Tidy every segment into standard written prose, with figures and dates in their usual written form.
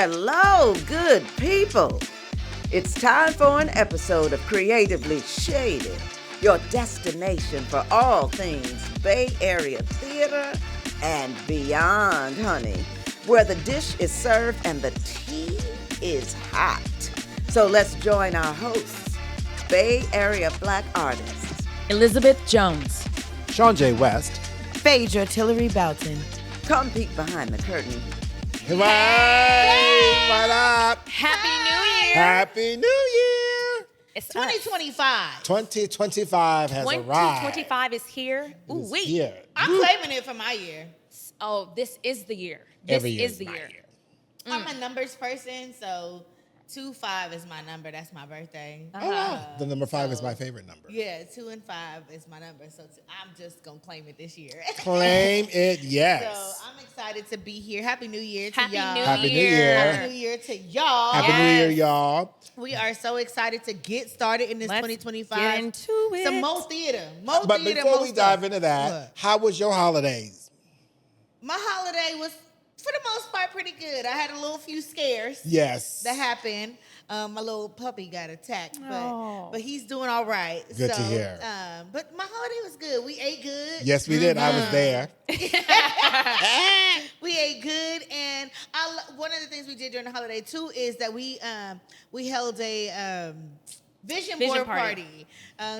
Hello, good people. It's time for an episode of Creatively Shaded, your destination for all things Bay Area theater and beyond, honey, where the dish is served and the tea is hot. So let's join our hosts, Bay Area Black artists, Elizabeth Jones, ShawnJ West, Phaedra Tillery Boughton. Come peek behind the curtain. Hey, what up? Happy New Year! Happy New Year! It's 2025. 2025 has arrived. 2025 is here. Ooh, It's wait. here. I'm claiming it for my year. Oh, this is the year. Every year is the my year. I'm a numbers person, so 25 is my number. That's my birthday. Oh, wow. The number 5 is my favorite number. Yeah, 2 and 5 is my number. So I'm just going to claim it this year. Claim it, yes. So I'm excited to be here. Happy New Year to Happy y'all. New Happy New Year. Year. Happy New Year to y'all. Happy New Year, y'all. We are so excited to get started in this Let's 2025. get into it. Some more theater. More But theater, before more we stuff. dive into that, What? how was your holidays? My holiday was, for the most part, pretty good. I had a little few scares. Yes. That happened. My little puppy got attacked, Oh. but he's doing all right. Good to hear. But my holiday was good. We ate good. Yes, we did. I was there. We ate good, and one of the things we did during the holiday too is that we held a vision board party.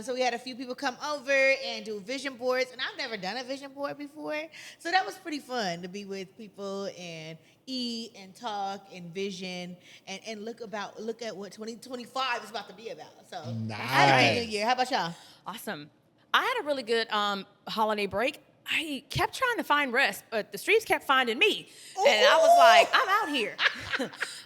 So we had a few people come over and do vision boards, and I've never done a vision board before, so that was pretty fun to be with people and eat and talk and vision and look at what 2025 is about to be about. So Happy New Year. How about y'all? Awesome. I had a really good holiday break. I kept trying to find rest, but the streets kept finding me. And I was like, I'm out here.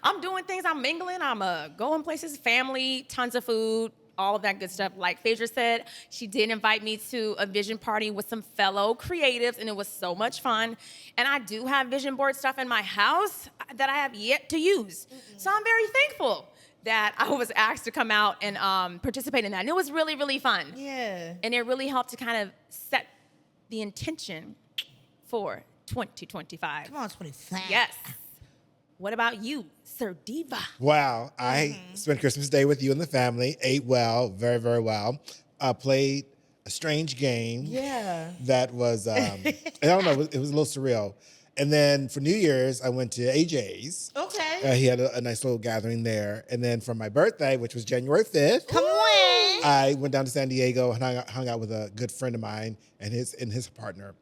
I'm doing things. I'm mingling. I'm going places, family, tons of food, all of that good stuff. Like Phaedra said, she did invite me to a vision party with some fellow creatives, and it was so much fun. And I do have vision board stuff in my house that I have yet to use. So I'm very thankful that I was asked to come out and participate in that. And it was really, really fun. Yeah. And it really helped to kind of set the intention for 2025. Come on, 25. Yes. What about you, Sir Diva? Wow. I spent Christmas Day with you and the family, ate well, very, very well. Played a strange game. Yeah. That was, I don't know, it was a little surreal. And then for New Year's, I went to AJ's. Okay. He had a nice little gathering there. And then for my birthday, which was January 5th, Come on. I went down to San Diego and hung out with a good friend of mine and his partner,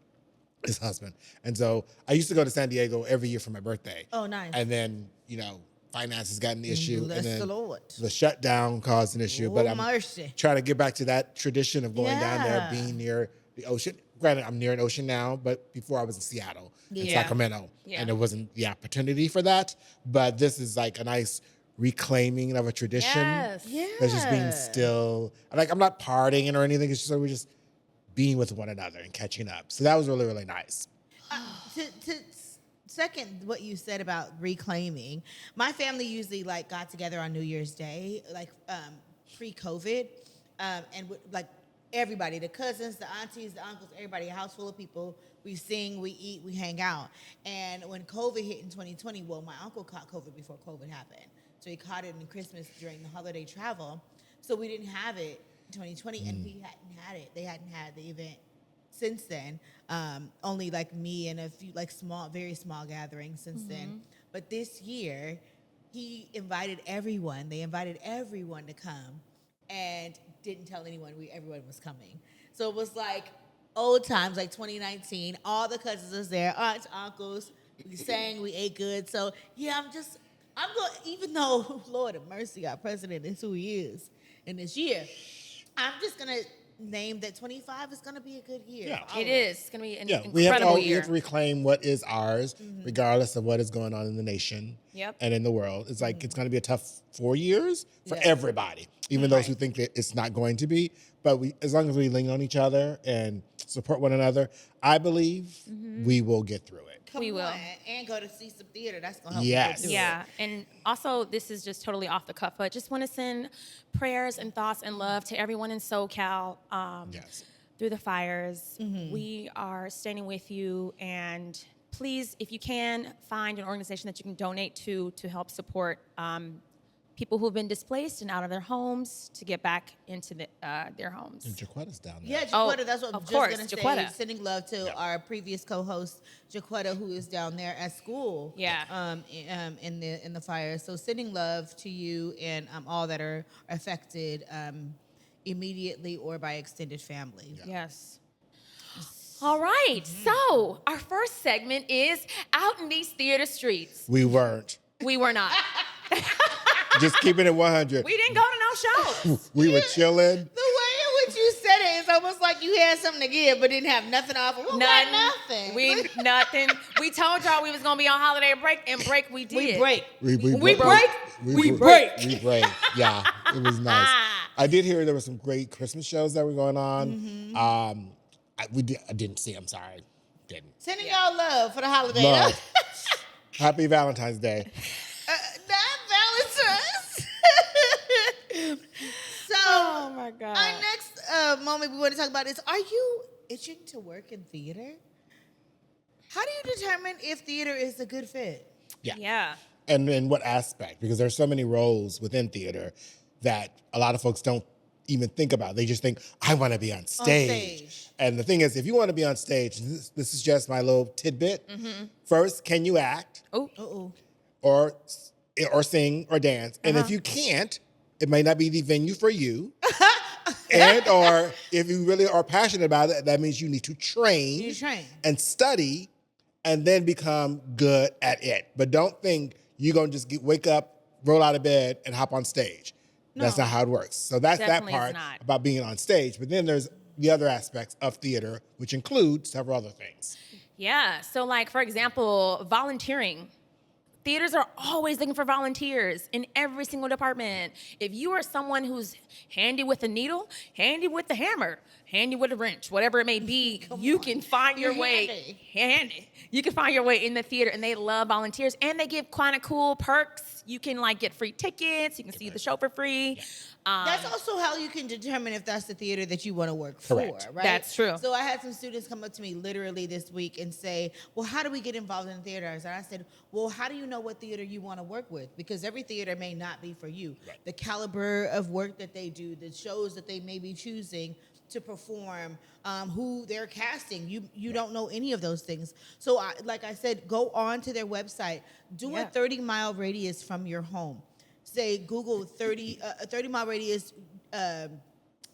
his husband. And so I used to go to San Diego every year for my birthday. Oh, nice. And then, finances got an issue. Bless and then the Lord. the shutdown caused an issue. Oh, But I'm mercy. trying to get back to that tradition of going down there, Yeah. being near the ocean. Granted, I'm near an ocean now, but before I was in Seattle and Yeah. Sacramento. Yeah. And it wasn't the opportunity for that. But this is like a nice reclaiming of a tradition. Yes. Yeah. That's just being still, like, I'm not partying or anything. It's just like we're just being with one another and catching up. So that was really, really nice. To second what you said about reclaiming, my family usually got together on New Year's Day, pre-COVID, and everybody, the cousins, the aunties, the uncles, everybody, a house full of people. We sing, we eat, we hang out. And when COVID hit in 2020, my uncle caught COVID before COVID happened. So he caught it in Christmas during the holiday travel. So we didn't have it in 2020, and we hadn't had it. They hadn't had the event since then. Only me and a few very small gatherings since then. But this year, he invited everyone. They invited everyone to come, and didn't tell anyone everyone was coming. So it was like old times, like 2019. All the cousins was there, aunts, uncles. We sang, we ate good. So yeah, I'm going. Even though Lord of mercy, our president is who he is in this year, I'm just gonna name that 25 is gonna be a good year. Yeah. It is. It's going to be an We incredible we year. have to reclaim what is ours, regardless of what is going on in the nation and in the world. It's like it's going to be a tough 4 years for everybody, even those who think that it's not going to be. But as long as we lean on each other and support one another, I believe we will get through it. We will. And go to see some theater. That's gonna help. Yes. us do Yeah, and also this is just totally off the cuff, but just want to send prayers and thoughts and love to everyone in SoCal Yes. through the fires. We are standing with you, and please, if you can, find an organization that you can donate to help support people who've been displaced and out of their homes to get back into their homes. And Jaquetta's down there. Yeah, Jaquetta, that's what I'm just going to say. Jaquetta. Sending love to our previous co-host, Jaquetta, who is down there at school. Yeah. In the fire. So sending love to you and all that are affected immediately or by extended family. Yeah. Yes. All right. So our first segment is Out in These Theater Streets. We weren't. We were not. Just keeping it 100. We didn't go to no shows. We were chilling. The way in which you said it is almost like you had something to give but didn't have nothing to offer. Well, nothing. Nothing. We told y'all we was gonna be on holiday break, and break we did. We break. We break. Yeah, it was nice. I did hear there were some great Christmas shows that were going on. I didn't see. I'm sorry, didn't. Sending y'all love for the holiday. Love. Happy Valentine's Day. Not Valentine's. So, oh my God. Our next moment we want to talk about is: are you itching to work in theater? How do you determine if theater is a good fit? Yeah. And in what aspect? Because there's so many roles within theater that a lot of folks don't even think about. They just think, I want to be on stage. And the thing is, if you want to be on stage, this is just my little tidbit. First, can you act? Or sing or dance? And if you can't, it may not be the venue for you. And or if you really are passionate about it, that means you need to train. And study and then become good at it. But don't think you're going to just wake up, roll out of bed, and hop on stage. No. That's not how it works. So that's Definitely that part about being on stage. But then there's the other aspects of theater, which include several other things. Yeah. So like, for example, volunteering. Theaters are always looking for volunteers in every single department. If you are someone who's handy with a needle, handy with the hammer, handy with a wrench, whatever it may be, you can find your way. Handy. You can find your way in the theater, and they love volunteers, and they give kind of cool perks. You can like get free tickets. You can see the show for free. Yeah. That's also how you can determine if that's the theater that you want to work for, right? That's true. So I had some students come up to me literally this week and say, well, how do we get involved in theaters? And I said, well, how do you know what theater you want to work with? Because every theater may not be for you. Right. The caliber of work that they do, the shows that they may be choosing to perform, who they're casting. You don't know any of those things. So like I said, go on to their website, do a 30-mile radius from your home. Say Google 30-mile radius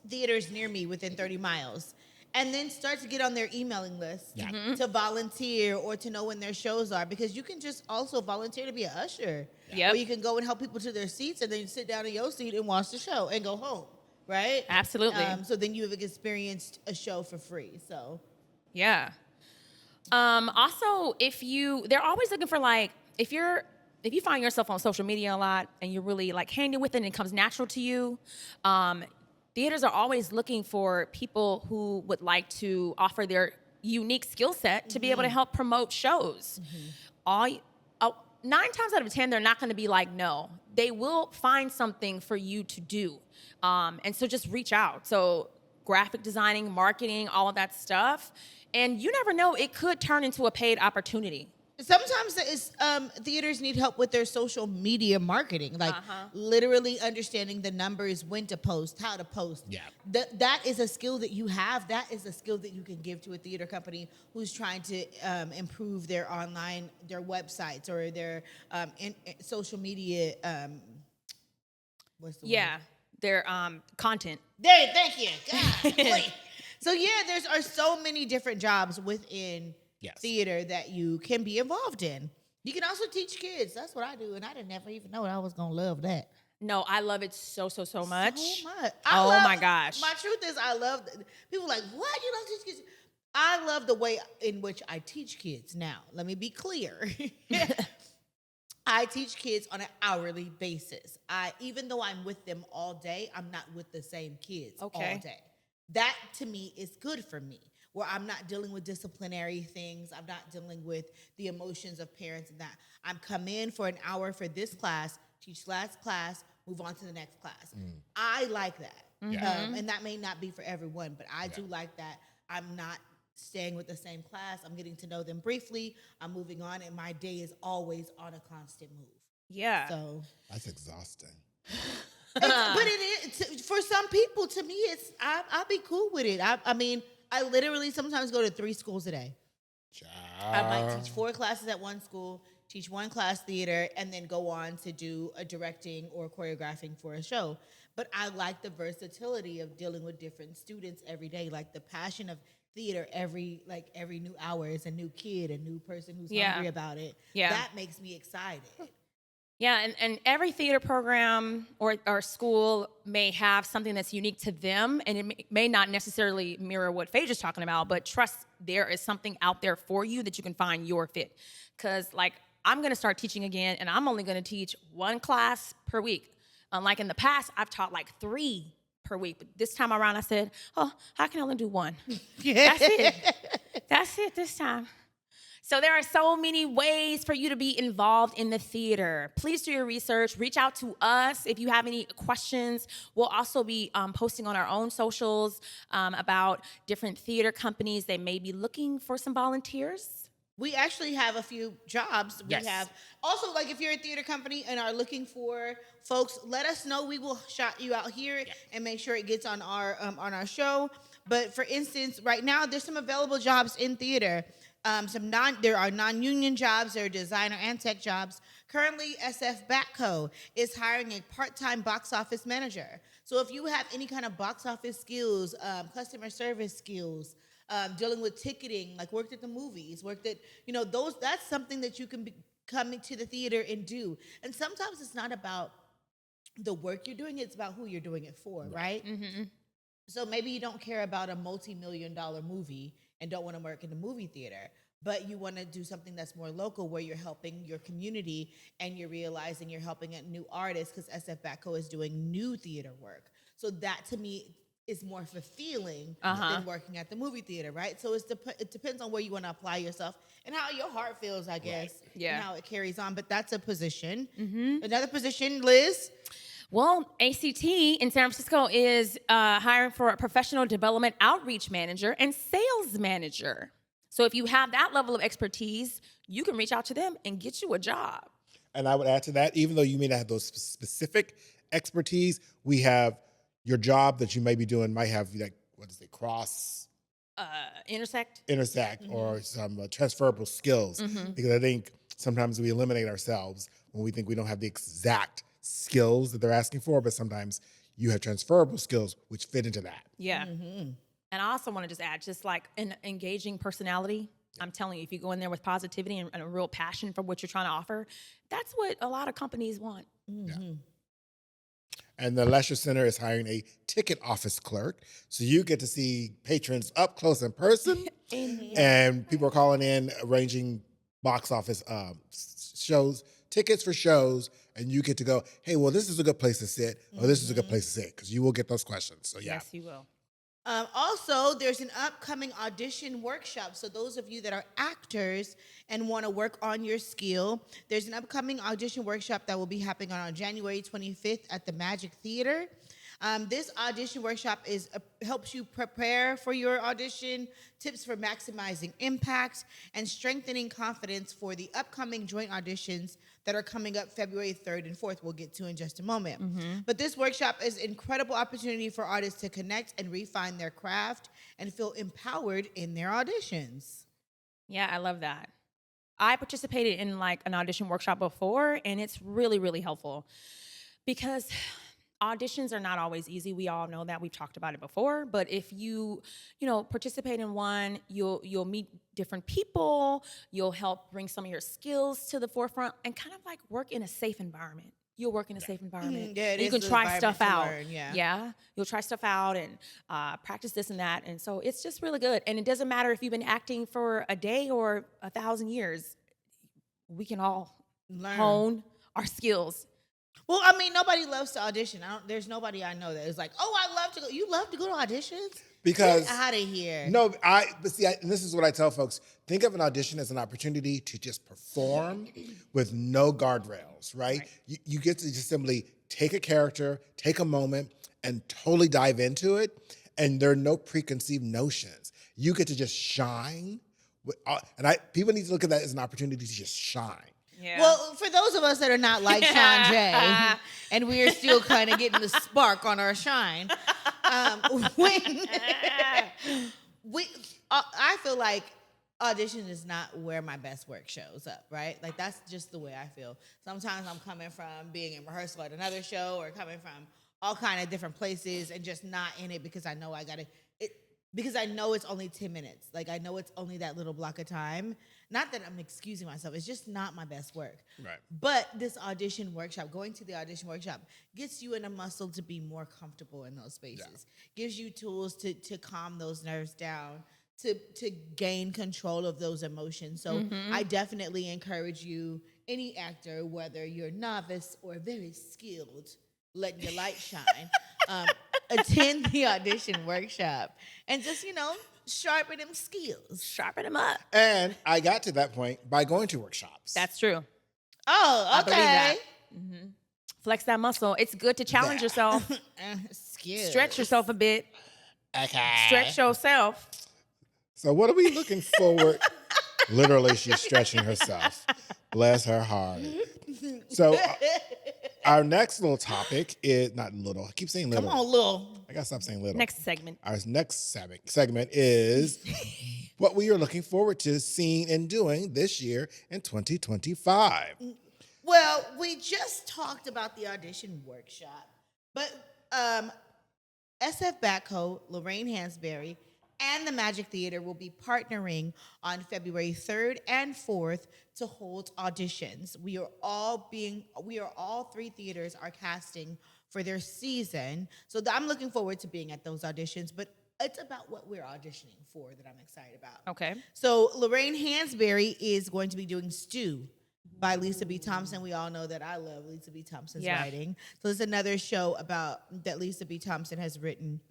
theaters near me within 30 miles. And then start to get on their emailing list to volunteer or to know when their shows are. Because you can just also volunteer to be an usher. Or you can go and help people to their seats and then sit down in your seat and watch the show and go home. Right? Absolutely. So then you have experienced a show for free. So. Yeah. Also, they're always looking for like, if you find yourself on social media a lot and you're really like handy with it and it comes natural to you, theaters are always looking for people who would like to offer their unique skill set to be able to help promote shows. 9 times out of 10, they're not going to be like, no. They will find something for you to do. And so just reach out. So graphic designing, marketing, all of that stuff. And you never know, it could turn into a paid opportunity. Sometimes theaters need help with their social media marketing, like literally understanding the numbers, when to post, how to post. Yeah. That is a skill that you have. That is a skill that you can give to a theater company who's trying to improve their websites or their social media. What's the word? Their content. Thank you. God, so there are so many different jobs within theater that you can be involved in. You can also teach kids. That's what I do, and I didn't never even know I was gonna love that. No, I love it so much. So much. My gosh. My truth is, I love people like, what? You don't teach kids? I love the way in which I teach kids. Now, let me be clear. I teach kids on an hourly basis. Even though I'm with them all day, I'm not with the same kids all day. That to me is good for me, where I'm not dealing with disciplinary things. I'm not dealing with the emotions of parents and that. I'm come in for an hour for this class, teach last class, move on to the next class. I like that. And that may not be for everyone, but I do like that. I'm not staying with the same class. I'm getting to know them briefly. I'm moving on, and my day is always on a constant move. Yeah. So that's exhausting. but it is for some people. To me, I'll be cool with it. I mean, I literally sometimes go to 3 schools a day. I might teach 4 classes at one school, teach 1 class theater, and then go on to do a directing or choreographing for a show. But I like the versatility of dealing with different students every day, like the passion of theater. Every new hour is a new kid, a new person who's hungry about it. Yeah. That makes me excited. Yeah, and every theater program or school may have something that's unique to them, and it may not necessarily mirror what Phaedra's talking about, but trust there is something out there for you that you can find your fit. Because, like, I'm going to start teaching again, and I'm only going to teach 1 class per week. Unlike in the past, I've taught like 3 per week. But this time around, I said, oh, I can only do 1. That's it. That's it this time. So there are so many ways for you to be involved in the theater. Please do your research. Reach out to us if you have any questions. We'll also be posting on our own socials about different theater companies. They may be looking for some volunteers. We actually have a few jobs. Yes. We have also, like, if you're a theater company and are looking for folks, let us know. We will shout you out here and make sure it gets on our show. But for instance, right now there's some available jobs in theater. There are non-union jobs, there are designer and tech jobs. Currently, SFBATCO is hiring a part-time box office manager. So if you have any kind of box office skills, customer service skills, dealing with ticketing, like worked at the movies, that's something that you can come into the theater and do. And sometimes it's not about the work you're doing, it's about who you're doing it for, right? Mm-hmm. So maybe you don't care about a multi-million-dollar movie and don't want to work in the movie theater, but you want to do something that's more local where you're helping your community and you're realizing you're helping a new artist, because SFBATCO is doing new theater work. So that, to me, is more fulfilling than working at the movie theater, right? So it depends on where you want to apply yourself and how your heart feels, I guess, and how it carries on. But that's a position. Mm-hmm. Another position, Liz? Well, A.C.T. in San Francisco is hiring for a professional development outreach manager and sales manager. So if you have that level of expertise, you can reach out to them and get you a job. And I would add to that, even though you may not have those specific expertise, we have your job that you may be doing might have, like, Intersect, mm-hmm. or some transferable skills. Mm-hmm. Because I think sometimes we eliminate ourselves when we think we don't have the exact skills that they're asking for, but sometimes you have transferable skills which fit into that. Yeah. Mm-hmm. And I also want to just add, just like an engaging personality. I'm telling you, if you go in there with positivity and a real passion for what you're trying to offer, that's what a lot of companies want. Mm-hmm. Yeah. And the Lesher Center is hiring a ticket office clerk. So you get to see patrons up close in person. Mm-hmm. And people are calling in, arranging box office shows, tickets for shows. And you get to go, hey, well, this is a good place to sit, or this is a good place to sit, because you will get those questions. So, yeah. Yes, you will. Also, there's an upcoming audition workshop. So those of you that are actors and want to work on your skill, there's an upcoming audition workshop that will be happening on January 25th at the Magic Theater. This audition workshop helps you prepare for your audition, tips for maximizing impact, and strengthening confidence for the upcoming joint auditions that are coming up February 3rd and 4th. We'll get to in just a moment. Mm-hmm. But this workshop is an incredible opportunity for artists to connect and refine their craft and feel empowered in their auditions. Yeah, I love that. I participated in like an audition workshop before, and it's really, really helpful because auditions are not always easy. We all know that. We've talked about it before. But if you participate in one, you'll meet different people. You'll help bring some of your skills to the forefront and kind of like work in a safe environment. You'll work in a safe environment. Yeah, you can try stuff out. Learn, yeah, you'll try stuff out and practice this and that. And so it's just really good. And it doesn't matter if you've been acting for a day or 1,000 years. We can all hone our skills. Well, I mean, nobody loves to audition. There's nobody I know that is like, oh, I love to go. You love to go to auditions? Because get out of here. No, but see, and this is what I tell folks. Think of an audition as an opportunity to just perform with no guardrails, right? You get to just simply take a character, take a moment, and totally dive into it. and there are no preconceived notions. You get to just shine. People need to look at that as an opportunity to just shine. Yeah. Well, for those of us that are not like ShawnJ, and we are still kind of getting the spark on our shine, I feel like audition is not where my best work shows up, right? Like, that's just the way I feel. Sometimes I'm coming from being in rehearsal at another show or coming from all kind of different places and just not in it because I know because I know it's only 10 minutes. Like, I know it's only that little block of time. Not that I'm excusing myself. It's just not my best work. Right. But this audition workshop, going to the audition workshop, gets you in a muscle to be more comfortable in those spaces. Yeah. Gives you tools to calm those nerves down, to gain control of those emotions. So I definitely encourage you, any actor, whether you're novice or very skilled, letting your light shine, attend the audition workshop and just, sharpen them skills. Sharpen them up. And I got to that point by going to workshops. That's true. Oh, okay. I believe that. Flex that muscle. It's good to challenge yourself. Stretch yourself a bit. Okay. Stretch yourself. So what are we looking forward? Literally, she's stretching herself. Bless her heart. So our next little topic is not little. I keep saying little. Come on, little. I gotta stop saying little. Next segment. Our next segment is what we are looking forward to seeing and doing this year in 2025. Well, we just talked about the audition workshop, but SFBATCO, Lorraine Hansberry, and the Magic Theater will be partnering on February 3rd and 4th to hold auditions. We are all three theaters are casting for their season. So I'm looking forward to being at those auditions, but it's about what we're auditioning for that I'm excited about. Okay. So Lorraine Hansberry is going to be doing Stew by Lisa B. Thompson. We all know that I love Lisa B. Thompson's writing. So it's another show that Lisa B. Thompson has written.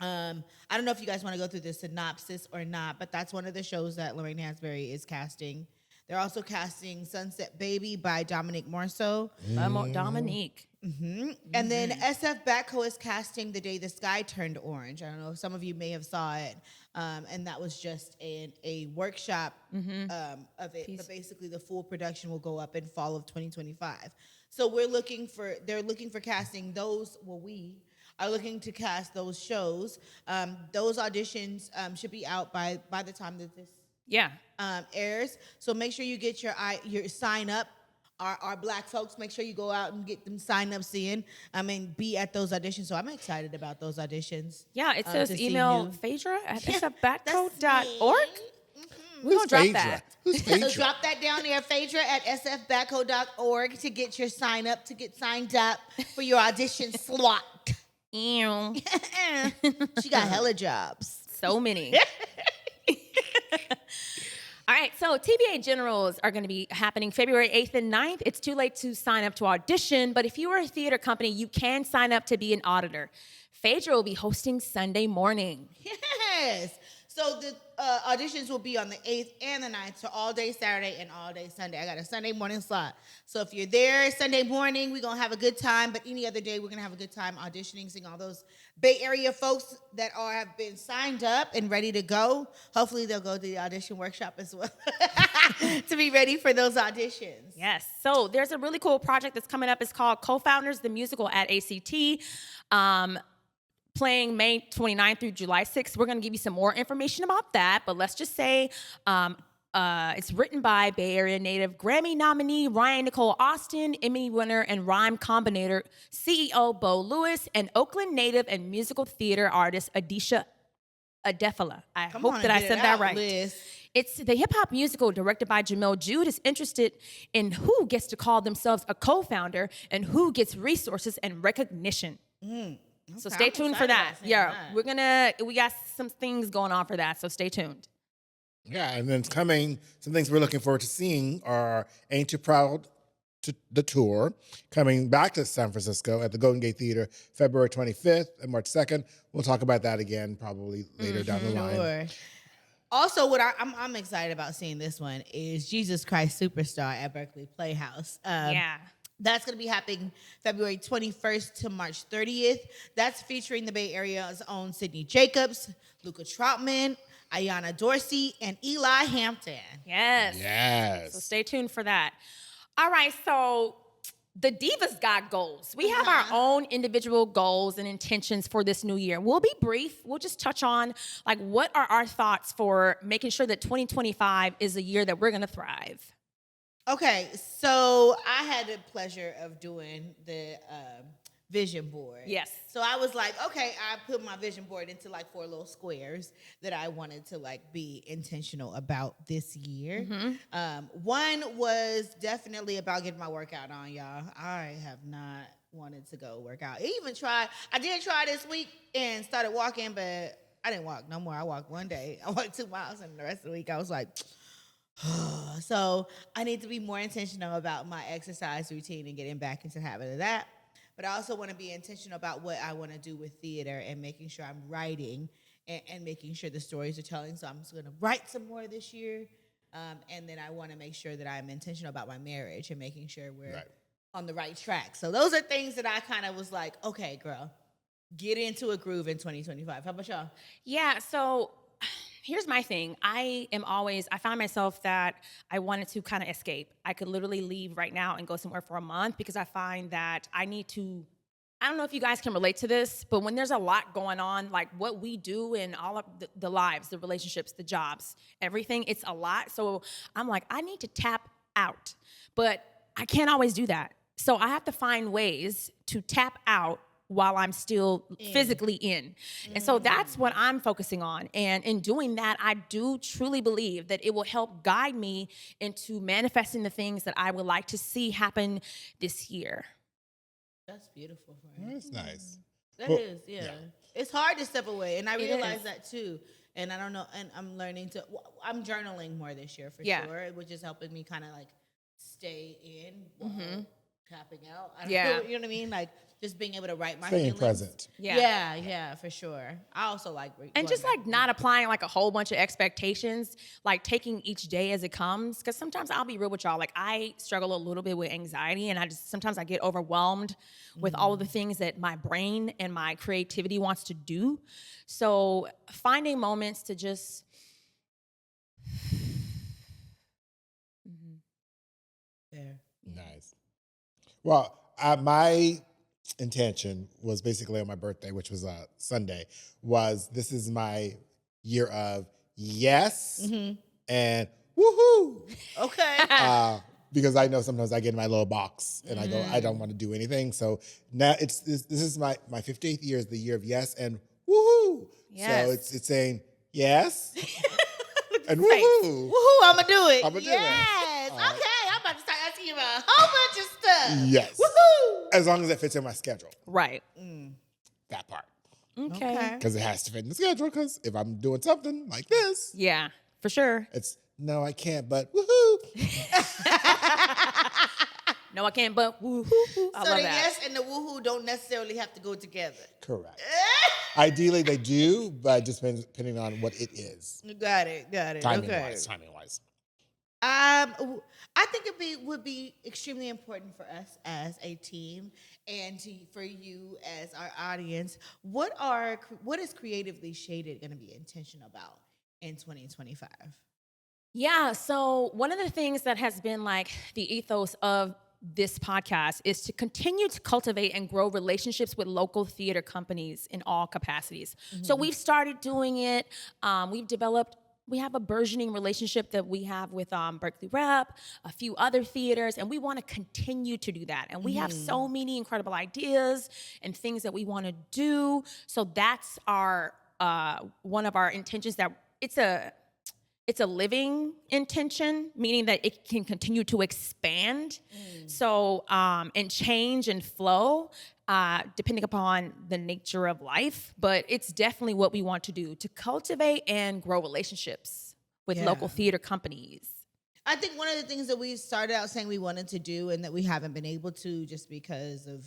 I don't know if you guys want to go through the synopsis or not, but that's one of the shows that Lorraine Hansberry is casting. They're also casting Sunset Baby by Dominique Morceau. Dominique. And then SFBATCO is casting The Day the Sky Turned Orange. I don't know if some of you may have saw it. And that was just a workshop of it. But basically the full production will go up in fall of 2025. So they're looking for casting those, we are looking to cast those shows. Those auditions should be out by the time that this airs. So make sure you get your sign up. Our Black folks, make sure you go out and get them sign-ups in. Be at those auditions. So I'm excited about those auditions. Yeah, it says email Phaedra at sfbatco.org. We're going to drop that. Who's Phaedra? So drop that down there, Phaedra at sfbatco.org to get your sign up, to get signed up for your audition slot. Ew. She got hella jobs. So many. All right, so TBA Generals are going to be happening February 8th and 9th. It's too late to sign up to audition, but if you are a theater company, you can sign up to be an auditor. Phaedra will be hosting Sunday morning. Yes. So the auditions will be on the 8th and the 9th, so all day Saturday and all day Sunday. I got a Sunday morning slot. So if you're there Sunday morning, we're going to have a good time, but any other day, we're going to have a good time auditioning, seeing all those Bay Area folks that have been signed up and ready to go. Hopefully, they'll go to the audition workshop as well to be ready for those auditions. Yes. So there's a really cool project that's coming up. It's called Co-Founders, the Musical at A.C.T. Playing May 29th through July 6th. We're going to give you some more information about that, but let's just say it's written by Bay Area native Grammy nominee Ryan Nicole Austin, Emmy winner and rhyme combinator CEO Bo Lewis, and Oakland native and musical theater artist Adisha Adefala. I hope that I said that right. Liz. It's the hip-hop musical directed by Jamil Jude is interested in who gets to call themselves a co-founder and who gets resources and recognition. So stay tuned for that. Yeah, we got some things going on for that, so stay tuned. Yeah, and then it's coming, some things we're looking forward to seeing are Ain't Too Proud to the tour, coming back to San Francisco at the Golden Gate Theater February 25th and March 2nd. We'll talk about that again probably later down the line. Sure. Also, what I'm excited about seeing this one is Jesus Christ Superstar at Berkeley Playhouse. That's going to be happening February 21st to March 30th. That's featuring the Bay Area's own Sydney Jacobs, Luca Troutman, Ayanna Dorsey, and Eli Hampton. Yes. So stay tuned for that. All right, so the Divas got goals. We have our own individual goals and intentions for this new year. We'll be brief. We'll just touch on, like, what are our thoughts for making sure that 2025 is a year that we're going to thrive. Okay, so I had the pleasure of doing the vision board. Yes. So I was like, okay, I put my vision board into like 4 little squares that I wanted to like be intentional about this year. One was definitely about getting my workout on, y'all. I have not wanted to go work out. I did try this week and started walking, but I didn't walk no more. I walked one day. I walked 2 miles, and the rest of the week I was like, so I need to be more intentional about my exercise routine and getting back into the habit of that. But I also want to be intentional about what I want to do with theater and making sure I'm writing and making sure the stories are telling. So I'm just going to write some more this year. And then I want to make sure that I'm intentional about my marriage and making sure we're on the right track. So those are things that I kind of was like, okay, girl, get into a groove in 2025. How about y'all? Yeah, so here's my thing. I find myself that I wanted to kind of escape. I could literally leave right now and go somewhere for a month because I find that I don't know if you guys can relate to this, but when there's a lot going on, like what we do in all of the lives, the relationships, the jobs, everything, it's a lot. So I'm like, I need to tap out, but I can't always do that. So I have to find ways to tap out while I'm still physically in. And so that's what I'm focusing on. And in doing that, I do truly believe that it will help guide me into manifesting the things that I would like to see happen this year. That's beautiful. Right? That's nice. That is, yeah. It's hard to step away, and I realize that too. And I don't know, and I'm I'm journaling more this year for sure, which is helping me kind of like stay in while tapping out. I don't know, you know what I mean? Like just being able to write my feelings. Present. Yeah, for sure. I also like and just like not applying like a whole bunch of expectations, like taking each day as it comes. Because sometimes I'll be real with y'all, like I struggle a little bit with anxiety, and sometimes I get overwhelmed with all of the things that my brain and my creativity wants to do. So finding moments to just Nice. Well, my intention was basically on my birthday, which was Sunday, this is my year of yes and woohoo. Okay. Because I know sometimes I get in my little box and I go, I don't want to do anything. So now this is my 58th year is the year of yes and woohoo. Yes. So it's saying yes and woohoo. Woohoo, I'm going to do it. I'm gonna do it. Yes. Okay, I'm about to start asking you about a whole bunch of stuff. Yes. Woohoo. As long as it fits in my schedule. right. That part. Okay. Because it has to fit in the schedule. Because if I'm doing something like this, Yeah, for sure. it's no, I can't, but woohoo. No, I can't, but woo-hoo. I So love the that. yes and the woohoo don't necessarily have to go together. Correct. Ideally, they do, but just depending on what it is. Got it. Timing Okay. wise. I think it would be extremely important for us as a team and for you as our audience. What is Creatively Shaded going to be intentional about in 2025? Yeah, so one of the things that has been like the ethos of this podcast is to continue to cultivate and grow relationships with local theater companies in all capacities. So we've started doing it. We have a burgeoning relationship that we have with Berkeley Rep, a few other theaters, and we want to continue to do that. And we have so many incredible ideas and things that we want to do. So that's our one of our intentions, that it's a living intention, meaning that it can continue to expand. So, and change and flow, depending upon the nature of life. But it's definitely what we want to do, to cultivate and grow relationships with local theater companies. I think one of the things that we started out saying we wanted to do and that we haven't been able to just because of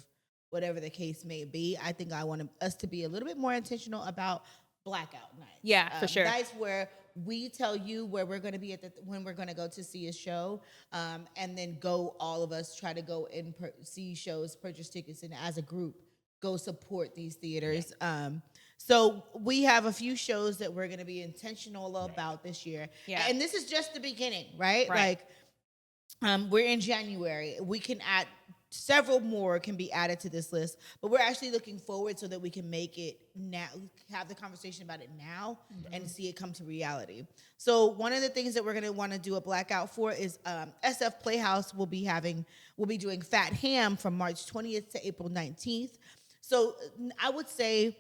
whatever the case may be, I think I want us to be a little bit more intentional about Blackout nights. Yeah, for sure. Nights where we tell you where we're going to be when we're going to go to see a show, and then all of us try to go and see shows, purchase tickets, and as a group go support these theaters. So we have a few shows that we're going to be intentional about this year. Yeah. And this is just the beginning, right? Like, we're in January. We can add several more can be added to this list, but we're actually looking forward so that we can make it now, have the conversation about it now, and see it come to reality. So one of the things that we're going to want to do a blackout for is SF Playhouse will be doing Fat Ham from March 20th to April 19th. So I would say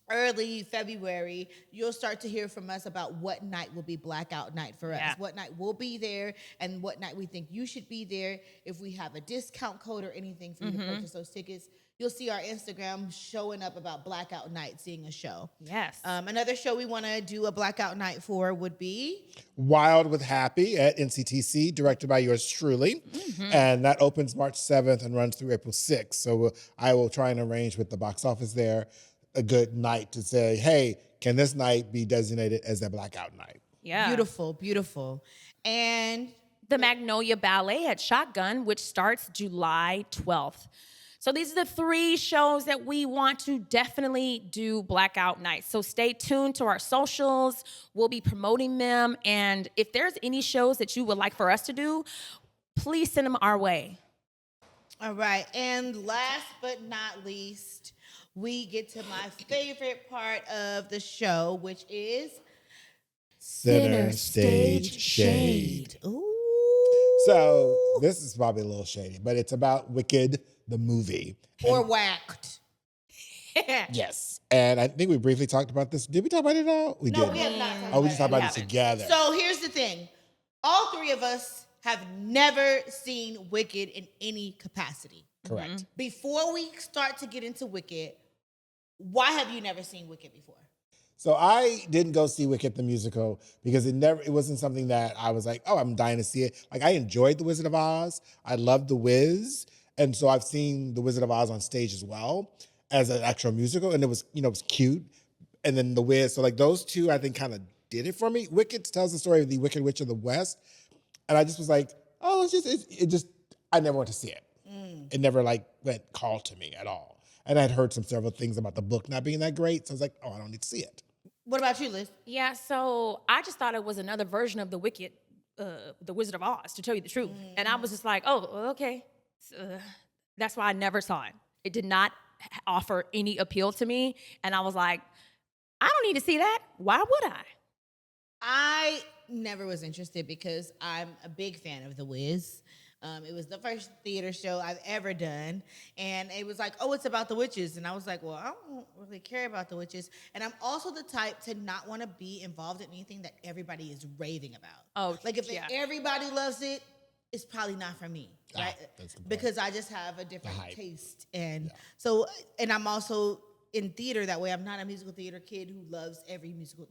early February, you'll start to hear from us about what night will be blackout night for us, what night we'll be there, and what night we think you should be there. If we have a discount code or anything for you to purchase those tickets, you'll see our Instagram showing up about blackout night, seeing a show. Yes. Another show we want to do a blackout night for would be Wild with Happy at NCTC, directed by yours truly. And that opens March 7th and runs through April 6th. So I will try and arrange with the box office there a good night to say, hey, can this night be designated as a blackout night? Yeah. Beautiful, beautiful. And the Magnolia Ballet at Shotgun, which starts July 12th. So these are the 3 shows that we want to definitely do blackout nights. So stay tuned to our socials. We'll be promoting them. And if there's any shows that you would like for us to do, please send them our way. All right. And last but not least, we get to my favorite part of the show, which is Center Stage Shade. Ooh. So this is probably a little shady, but it's about Wicked, the movie. Or Whacked. Yes. And I think we briefly talked about this. Did we talk about it at all? We did. We have not talked about it. Oh, we just talked about it together. So here's the thing. All 3 of us have never seen Wicked in any capacity. Correct. Before we start to get into Wicked, why have you never seen Wicked before? So I didn't go see Wicked the musical because it wasn't something that I was like, oh, I'm dying to see it. Like, I enjoyed The Wizard of Oz. I loved The Wiz. And so I've seen The Wizard of Oz on stage as well as an actual musical. And it was, it was cute. And then The Wiz. So like those 2, I think, kind of did it for me. Wicked tells the story of the Wicked Witch of the West. And I just was like, oh, I never went to see it. It never went called to me at all. And I'd heard several things about the book not being that great. So I was like, oh, I don't need to see it. What about you, Liz? Yeah, so I just thought it was another version of the Wicked, the Wizard of Oz, to tell you the truth. And I was just like, oh, okay. So, that's why I never saw it. It did not offer any appeal to me. And I was like, I don't need to see that. Why would I? I never was interested because I'm a big fan of The Wiz. It was the first theater show I've ever done. And it was like, oh, it's about the witches. And I was like, well, I don't really care about the witches. And I'm also the type to not want to be involved in anything that everybody is raving about. Oh, like if everybody loves it, it's probably not for me, right? Because I just have a different taste. And so, and I'm also in theater that way. I'm not a musical theater kid who loves every musical.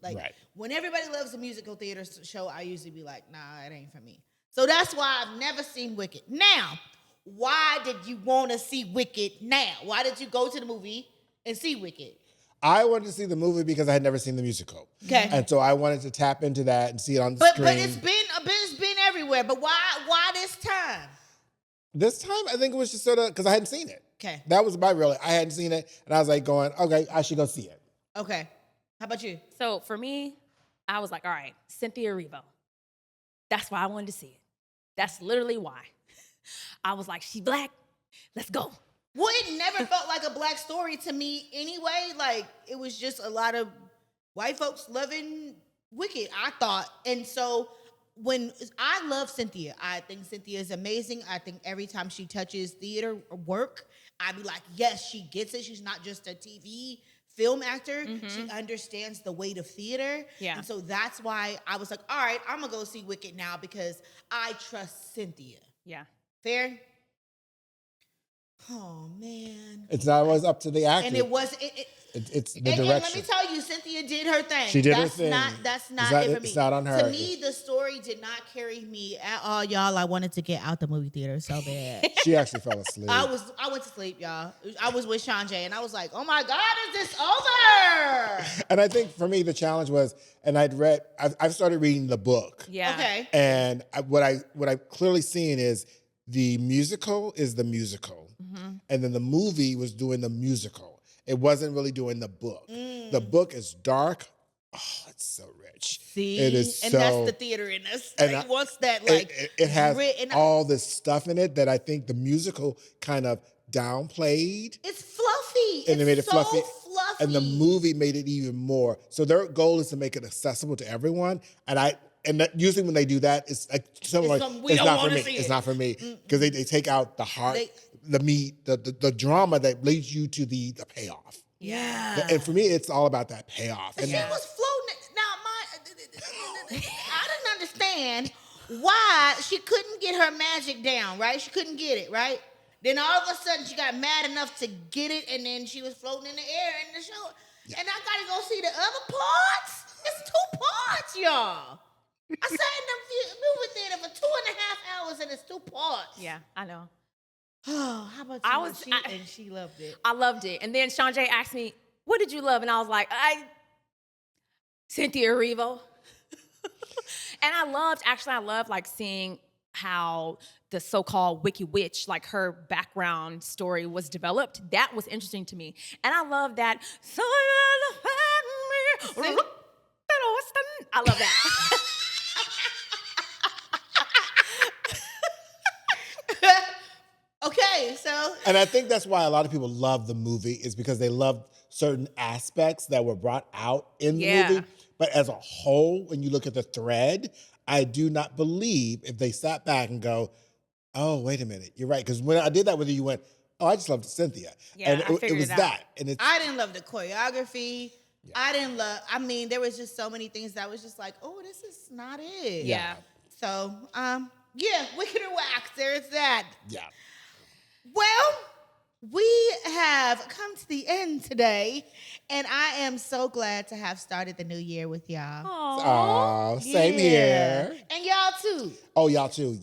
When everybody loves a musical theater show, I usually be like, nah, it ain't for me. So that's why I've never seen Wicked. Now, why did you want to see Wicked now? Why did you go to the movie and see Wicked? I wanted to see the movie because I had never seen the musical. Okay. And so I wanted to tap into that and see it on the screen. But it's been everywhere. But why this time? This time, I think it was just sort of because I hadn't seen it. Okay. That was I hadn't seen it. And I was like going, okay, I should go see it. Okay. How about you? So for me, I was like, all right, Cynthia Erivo. That's why I wanted to see it. That's literally why. I was like, she black. Let's go. Well, it never felt like a black story to me anyway. Like, it was just a lot of white folks loving Wicked, I thought. And so when I love Cynthia, I think Cynthia is amazing. I think every time she touches theater work, I'd be like, yes, she gets it. She's not just a TV film actor. She understands the weight of theater. Yeah. And so that's why I was like, all right, I'm going to go see Wicked now because I trust Cynthia. Yeah. Fair? Oh, man. It's not always up to the actor. And it was, It's the and direction. let me tell you, Cynthia did her thing. She did her thing. That's not it for me. It's not on her. To me, the story did not carry me at all, y'all. I wanted to get out the movie theater so bad. She actually fell asleep. I went to sleep, y'all. I was with ShawnJ, and I was like, oh my God, is this over? And I think for me, the challenge was, and I've started reading the book. Yeah. Okay. And what I've clearly seen is the musical is the musical. Mm-hmm. And then the movie was doing the musical. It wasn't really doing the book. The book is dark. Oh, it's so rich. See? It is and so, that's the theater in us. And It wants that, like, it has written all this stuff in it that I think the musical kind of downplayed. It's fluffy. And they made it so fluffy. And the movie made it even more. So their goal is to make it accessible to everyone. Usually when they do that, it's like it's not for me. It's not for me because they take out the heart, the meat, the drama that leads you to the payoff. Yeah. And for me, it's all about that payoff. And she was floating. Now, I didn't understand why she couldn't get her magic down, right? She couldn't get it, right? Then all of a sudden, she got mad enough to get it, and then she was floating in the air in the show. Yeah. And I got to go see the other parts. It's 2 parts, y'all. I sat in the movie theater for 2.5 hours, and it's 2 parts. Yeah, I know. Oh, how about you? She loved it. I loved it. And then ShawnJ asked me, what did you love? And I was like, Cynthia Erivo. And I loved like seeing how the so-called Wiki Witch, like her background story was developed. That was interesting to me. And I love that. I love that. Okay, so. And I think that's why a lot of people love the movie is because they love certain aspects that were brought out in the movie. But as a whole, when you look at the thread, I do not believe if they sat back and go, oh, wait a minute, you're right. Because when I did that with you, you went, oh, I just loved Cynthia. Yeah, and it was that. And I didn't love the choreography. Yeah. There was just so many things that was just like, oh, this is not it. Yeah. So, Wicked or Wax, there's that. Yeah. Well, we have come to the end today, and I am so glad to have started the new year with y'all. Oh, same here. And y'all too. Oh, y'all too.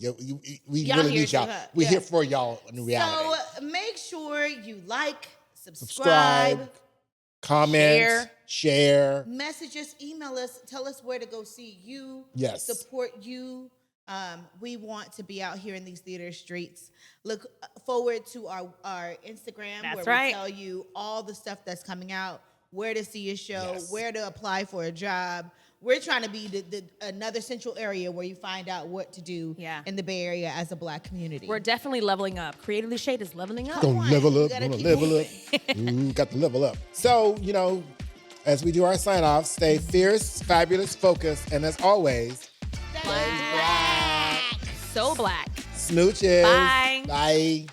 We Y'all really here need y'all. too, huh? We're Yeah. here for y'all in reality. So make sure you like, subscribe, comment, share. Message us, email us, tell us where to go see you, support you. We want to be out here in these theater streets. Look forward to our Instagram where we tell you all the stuff that's coming out, where to see a show, where to apply for a job. We're trying to be another central area where you find out what to do in the Bay Area as a Black community. We're definitely leveling up. Creatively Shade is leveling up. Gonna level up. Ooh, got to level up. So, as we do our sign off, stay fierce, fabulous, focused, and as always, Black. So black. Smooches. Bye. Bye.